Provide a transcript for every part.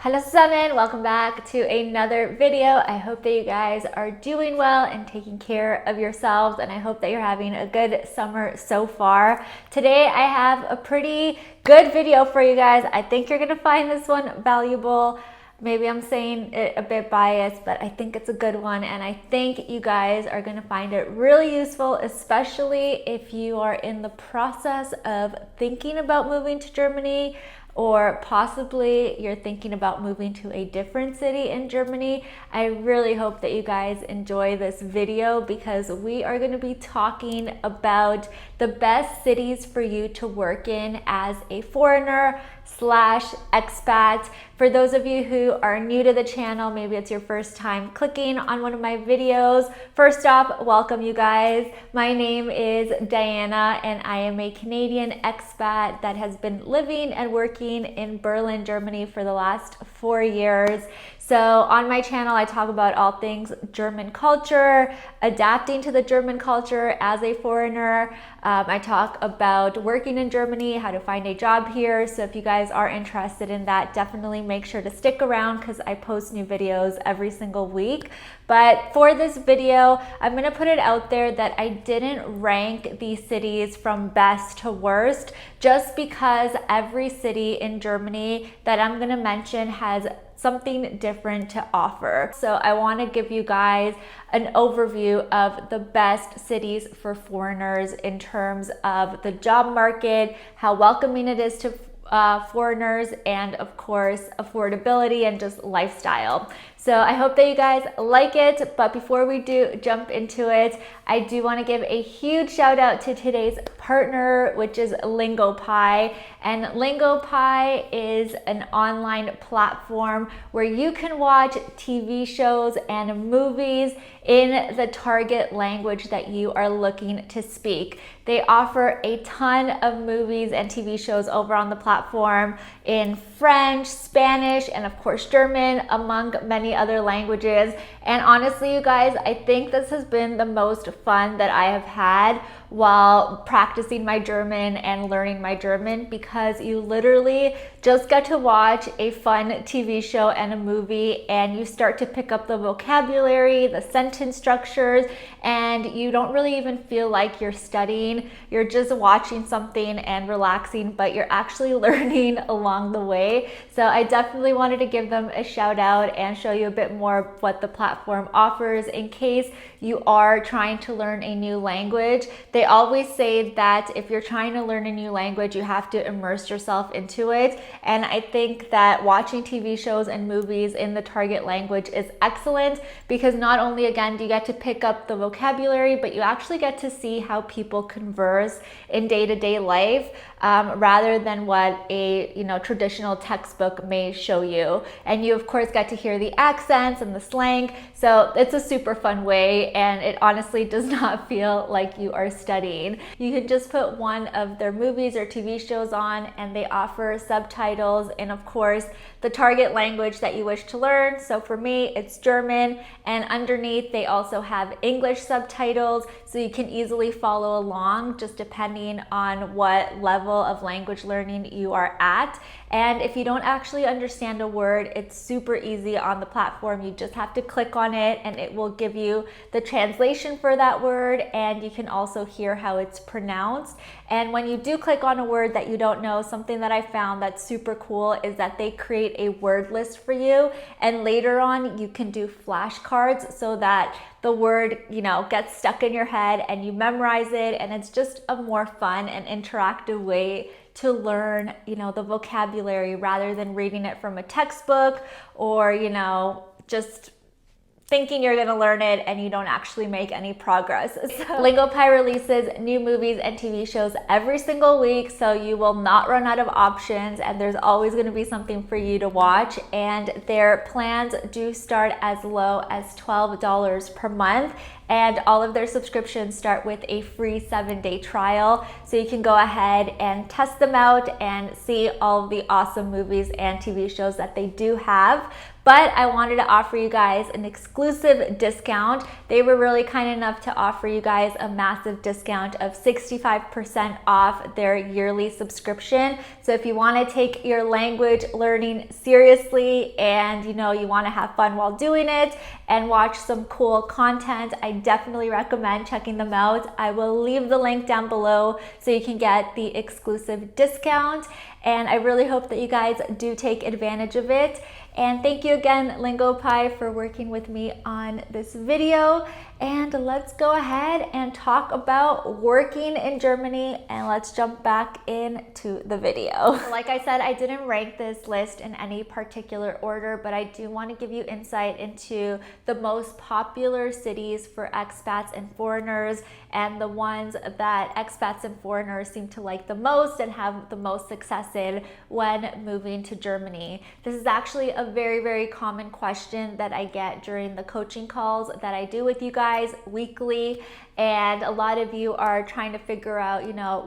Hello zusammen, welcome back to another video. I hope that you guys are doing well and taking care of yourselves, and I hope that you're having a good summer so far. Today I have a pretty good video for you guys. I think you're gonna find this one valuable. Maybe I'm saying it a bit biased, but I think it's a good one, and I think you guys are gonna find it really useful, especially if you are in the process of thinking about moving to Germany, or possibly you're thinking about moving to a different city in Germany. I really hope that you guys enjoy this video because we are going to be talking about the best cities for you to work in as a foreigner slash expat. For those of you who are new to the channel, maybe it's your first time clicking on one of my videos. First off, welcome you guys. My name is Diana and I am a Canadian expat that has been living and working in Berlin, Germany for the last 4 years. So on my channel, I talk about all things German culture, adapting to the German culture as a foreigner. I talk about working in Germany, how to find a job here. So if you guys are interested in that, definitely make sure to stick around because I post new videos every single week. But for this video, I'm gonna put it out there that I didn't rank these cities from best to worst, just because every city in Germany that I'm gonna mention has something different to offer. So I want to give you guys an overview of the best cities for foreigners in terms of the job market, how welcoming it is to foreigners, and of course affordability and just lifestyle. So I hope that you guys like it, but before we do jump into it, I do want to give a huge shout out to today's partner, which is Lingopie. And Lingopie is an online platform where you can watch TV shows and movies in the target language that you are looking to speak. They offer a ton of movies and TV shows over on the platform in French, Spanish, and of course German, among many other languages. And honestly, you guys, I think this has been the most fun that I have had while practicing my German and learning my German, because you literally just get to watch a fun TV show and a movie and you start to pick up the vocabulary, the sentence structures, and you don't really even feel like you're studying. You're just watching something and relaxing, but you're actually learning along the way. So I definitely wanted to give them a shout out and show you a bit more of what the platform offers in case you are trying to learn a new language. They always say that if you're trying to learn a new language, you have to immerse yourself into it. And I think that watching TV shows and movies in the target language is excellent because not only, again, do you get to pick up the vocabulary, but you actually get to see how people converse in day-to-day life, rather than what a traditional textbook may show you. And you of course get to hear the accents and the slang. So it's a super fun way, and it honestly does not feel like you are studying. You can just put one of their movies or TV shows on and they offer subtitles and of course the target language that you wish to learn. So for me, it's German, and underneath they also have English subtitles, so you can easily follow along just depending on what level of language learning you are at. And if you don't actually understand a word, it's super easy on the platform. You just have to click on it and it will give you the translation for that word, and you can also hear how it's pronounced. And when you do click on a word that you don't know, something that I found that's super cool is that they create a word list for you, and later on you can do flashcards so that the word gets stuck in your head and you memorize it, and it's just a more fun and interactive way to learn the vocabulary rather than reading it from a textbook or just thinking you're going to learn it and you don't actually make any progress. So Lingopie releases new movies and TV shows every single week, so you will not run out of options and there's always going to be something for you to watch. And their plans do start as low as $12 per month, and all of their subscriptions start with a free 7-day trial, so you can go ahead and test them out and see all of the awesome movies and TV shows that they do have. but I wanted to offer you guys an exclusive discount. They were really kind enough to offer you guys a massive discount of 65% off their yearly subscription. So if you want to take your language learning seriously and you want to have fun while doing it and watch some cool content, I definitely recommend checking them out. I will leave the link down below so you can get the exclusive discount. And I really hope that you guys do take advantage of it. And thank you again, Lingopie, for working with me on this video. And let's go ahead and talk about working in Germany, and let's jump back into the video. Like I said, I didn't rank this list in any particular order, but I do want to give you insight into the most popular cities for expats and foreigners, and the ones that expats and foreigners seem to like the most and have the most success in when moving to Germany. This is actually a very, very common question that I get during the coaching calls that I do with you guys weekly, and a lot of you are trying to figure out,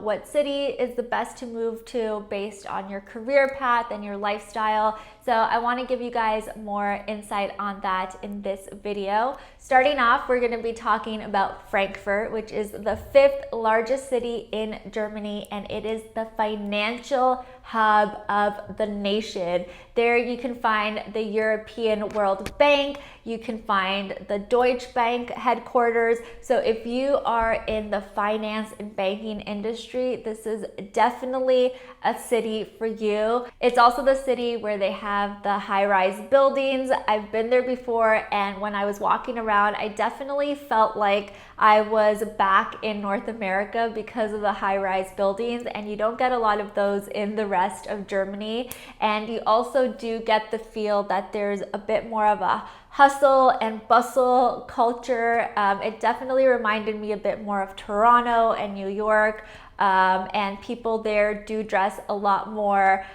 what city is the best to move to based on your career path and your lifestyle. So I want to give you guys more insight on that in this video. Starting off, we're going to be talking about Frankfurt, which is the 5th largest city in Germany, and it is the financial hub of the nation. There you can find the European World Bank, you can find the Deutsche Bank headquarters. So if you are in the finance and banking industry, this is definitely a city for you. It's also the city where they have the high-rise buildings. I've been there before, and when I was walking around, I definitely felt like I was back in North America because of the high-rise buildings, and you don't get a lot of those in the rest of Germany. And you also do get the feel that there's a bit more of a hustle and bustle culture. It definitely reminded me a bit more of Toronto and New York, and people there do dress a lot more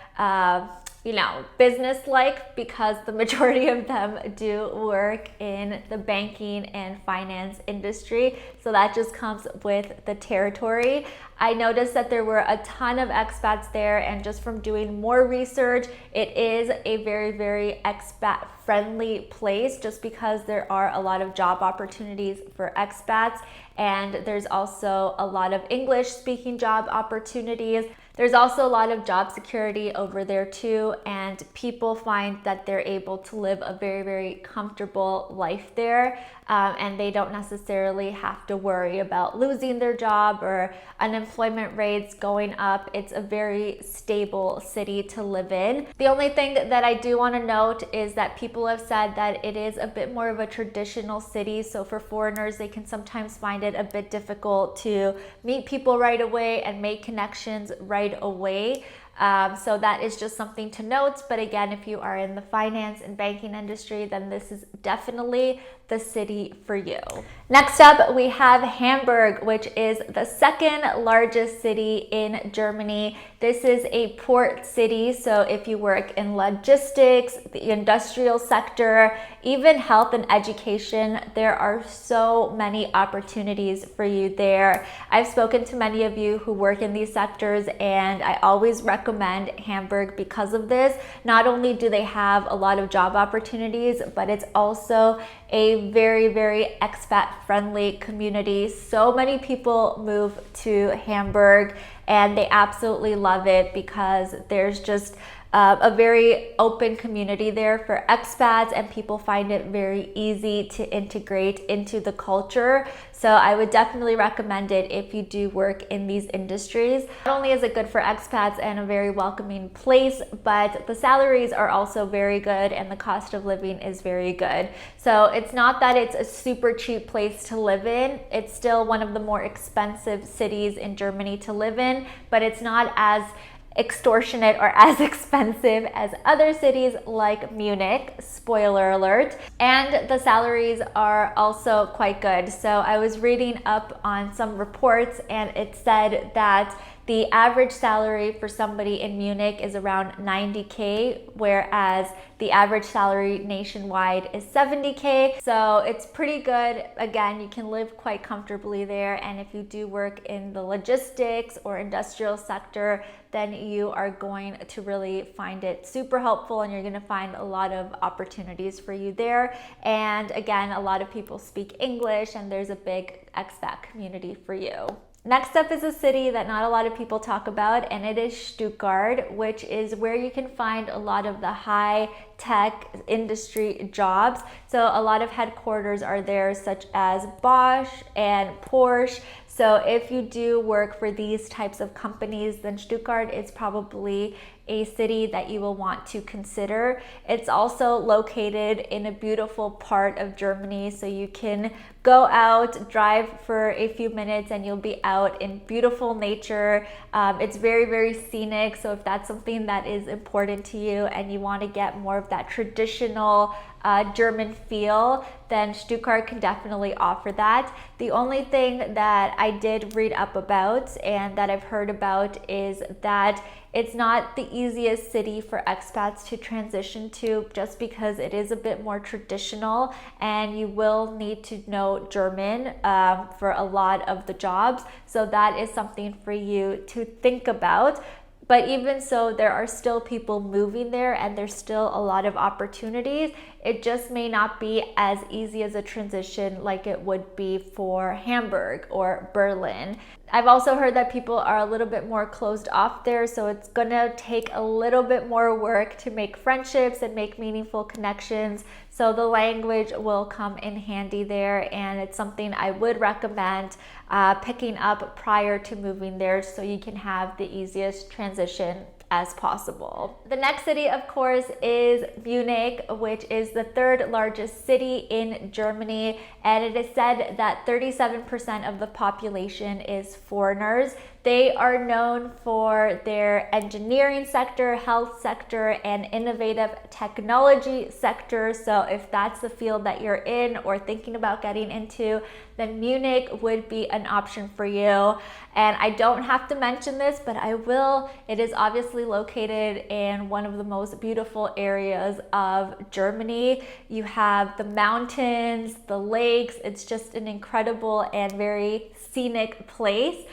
business-like, because the majority of them do work in the banking and finance industry. So that just comes with the territory. I noticed that there were a ton of expats there, and just from doing more research, it is a very, very expat-friendly place, just because there are a lot of job opportunities for expats, and there's also a lot of English-speaking job opportunities. There's also a lot of job security over there too, and people find that they're able to live a very, very comfortable life there, and they don't necessarily have to worry about losing their job or unemployment rates going up. It's a very stable city to live in. The only thing that I do want to note is that people have said that it is a bit more of a traditional city, so for foreigners, they can sometimes find it a bit difficult to meet people right away and make connections right away. So that is just something to note. But again, if you are in the finance and banking industry, then this is definitely the city for you. Next up, we have Hamburg, which is the 2nd largest city in Germany. This is a port city, so if you work in logistics, the industrial sector, even health and education, there are so many opportunities for you there. I've spoken to many of you who work in these sectors, and I always recommend Hamburg because of this. Not only do they have a lot of job opportunities, but it's also a very, very expat-friendly community. So many people move to Hamburg, and they absolutely love it because there's just a very open community there for expats, and people find it very easy to integrate into the culture. So I would definitely recommend it if you do work in these industries. Not only is it good for expats and a very welcoming place, but the salaries are also very good and the cost of living is very good. So it's not that it's a super cheap place to live in. It's still one of the more expensive cities in Germany to live in, but it's not as extortionate or as expensive as other cities like Munich, spoiler alert, and the salaries are also quite good. So I was reading up on some reports, and it said that The average salary for somebody in Munich is around 90K, whereas the average salary nationwide is 70K. So it's pretty good. Again, you can live quite comfortably there. And if you do work in the logistics or industrial sector, then you are going to really find it super helpful, and you're going to find a lot of opportunities for you there. And again, a lot of people speak English, and there's a big expat community for you. Next up is a city that not a lot of people talk about, and it is Stuttgart, which is where you can find a lot of the high tech industry jobs. So a lot of headquarters are there, such as Bosch and Porsche. So if you do work for these types of companies, then Stuttgart is probably a city that you will want to consider. It's also located in a beautiful part of Germany, so you can go out, drive for a few minutes, and you'll be out in beautiful nature. It's very, very scenic, so if that's something that is important to you and you want to get more of that traditional German feel, then Stuttgart can definitely offer that. The only thing that I did read up about and that I've heard about is that it's not the easiest city for expats to transition to, just because it is a bit more traditional and you will need to know German for a lot of the jobs. So that is something for you to think about. But even so, there are still people moving there and there's still a lot of opportunities. It just may not be as easy as a transition like it would be for Hamburg or Berlin. I've also heard that people are a little bit more closed off there, so it's gonna take a little bit more work to make friendships and make meaningful connections. So the language will come in handy there, and it's something I would recommend picking up prior to moving there so you can have the easiest transition as possible. The next city, of course, is Munich, which is the third largest city in Germany, and it is said that 37% of the population is foreigners. They are known for their engineering sector, health sector, and innovative technology sector. So if that's the field that you're in or thinking about getting into, then Munich would be an option for you. And I don't have to mention this, but I will. It is obviously located in one of the most beautiful areas of Germany. You have the mountains, the lakes. It's just an incredible and very scenic place.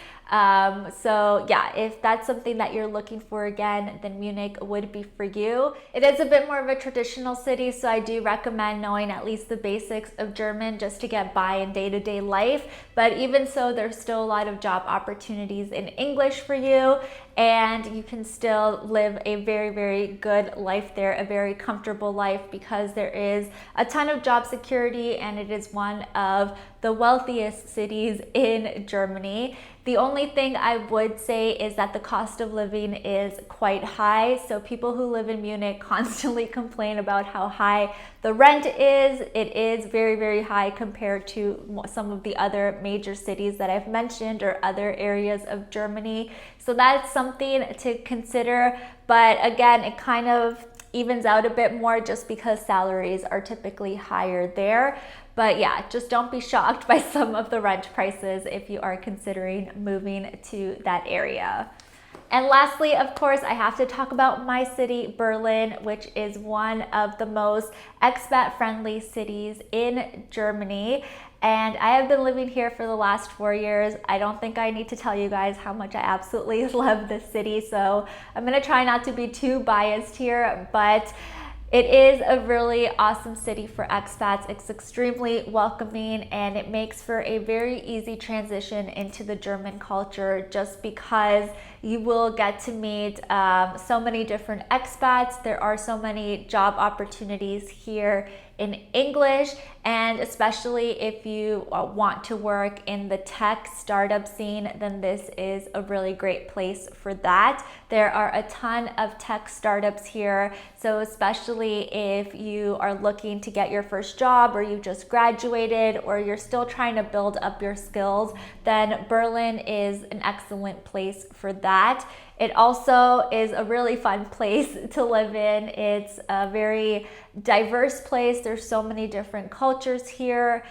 So yeah, if that's something that you're looking for, again, then Munich would be for you. It is a bit more of a traditional city, so I do recommend knowing at least the basics of German just to get by in day-to-day life. But even so, there's still a lot of job opportunities in English for you, and you can still live a very, very good life there, a very comfortable life, because there is a ton of job security and it is one of the wealthiest cities in Germany. The only thing I would say is that the cost of living is quite high. So people who live in Munich constantly complain about how high the rent is. It is very, very high compared to some of the other major cities that I've mentioned or other areas of Germany. So that's something to consider. But again, it kind of evens out a bit more just because salaries are typically higher there. But yeah, just don't be shocked by some of the rent prices if you are considering moving to that area. And lastly, of course, I have to talk about my city, Berlin, which is one of the most expat-friendly cities in Germany. And I have been living here for the last 4 years. I don't think I need to tell you guys how much I absolutely love this city. So I'm gonna try not to be too biased here, but it is a really awesome city for expats. It's extremely welcoming and it makes for a very easy transition into the German culture just because you will get to meet so many different expats. There are so many job opportunities here in English, and especially if you want to work in the tech startup scene, then this is a really great place for that. There are a ton of tech startups here, so especially if you are looking to get your first job or you just graduated or you're still trying to build up your skills, then Berlin is an excellent place for that. It also is a really fun place to live in. It's a very diverse place. There's so many different cultures here,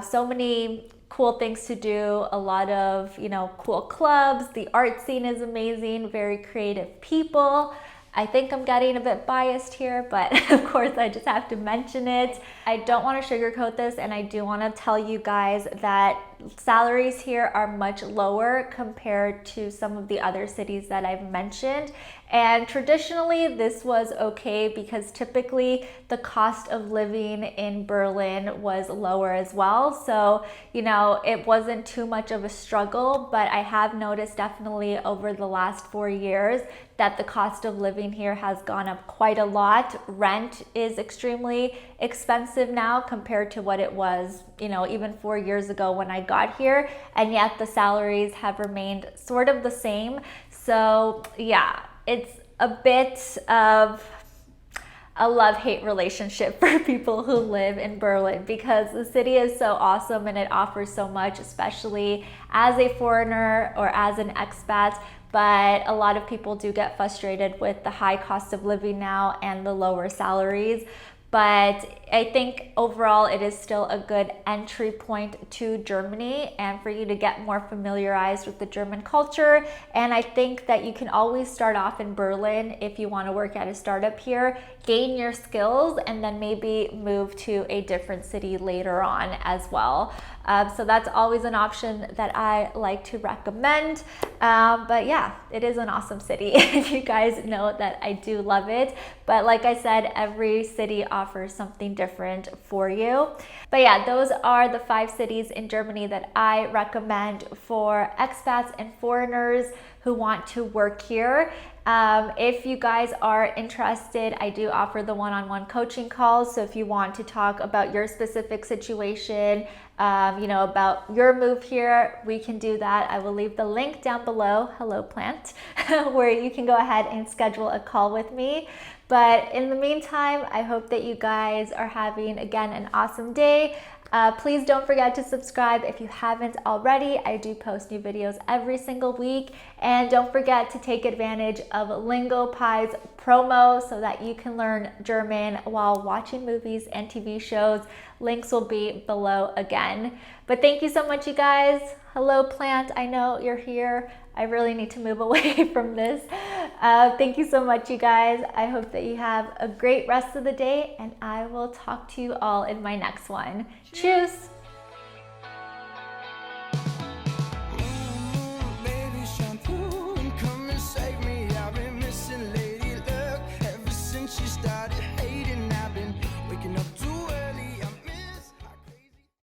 so many cool things to do, a lot of, you know, cool clubs. The art scene is amazing, very creative people. I think I'm getting a bit biased here, but of course I just have to mention it. I don't want to sugarcoat this, and I do want to tell you guys that salaries here are much lower compared to some of the other cities that I've mentioned. And traditionally this was okay because typically the cost of living in Berlin was lower as well. So, you know, it wasn't too much of a struggle, but I have noticed definitely over the last 4 years that the cost of living here has gone up quite a lot. Rent is extremely expensive now compared to what it was, you know, even 4 years ago when I got here, and yet the salaries have remained sort of the same. So yeah, it's a bit of a love-hate relationship for people who live in Berlin because the city is so awesome and it offers so much, especially as a foreigner or as an expat. But a lot of people do get frustrated with the high cost of living now and the lower salaries. But I think overall it is still a good entry point to Germany and for you to get more familiarized with the German culture. And I think that you can always start off in Berlin if you want to work at a startup here, gain your skills, and then maybe move to a different city later on as well. So that's always an option that I like to recommend. But yeah, it is an awesome city. You guys know that I do love it. But like I said, every city offers something different for you. But yeah, those are the 5 cities in Germany that I recommend for expats and foreigners who want to work here. If you guys are interested, I do offer the one-on-one coaching calls. So if you want to talk about your specific situation, you know, about your move here, we can do that. I will leave the link down below, hello plant, where you can go ahead and schedule a call with me. But in the meantime, I hope that you guys are having, again, an awesome day. Please don't forget to subscribe if you haven't already. I do post new videos every single week. And don't forget to take advantage of Lingopie's promo so that you can learn German while watching movies and TV shows. Links will be below again. But thank you so much, you guys. Hello, plant. I know you're here. I really need to move away from this. Thank you so much, you guys. I hope that you have a great rest of the day, and I will talk to you all in my next one. Cheers.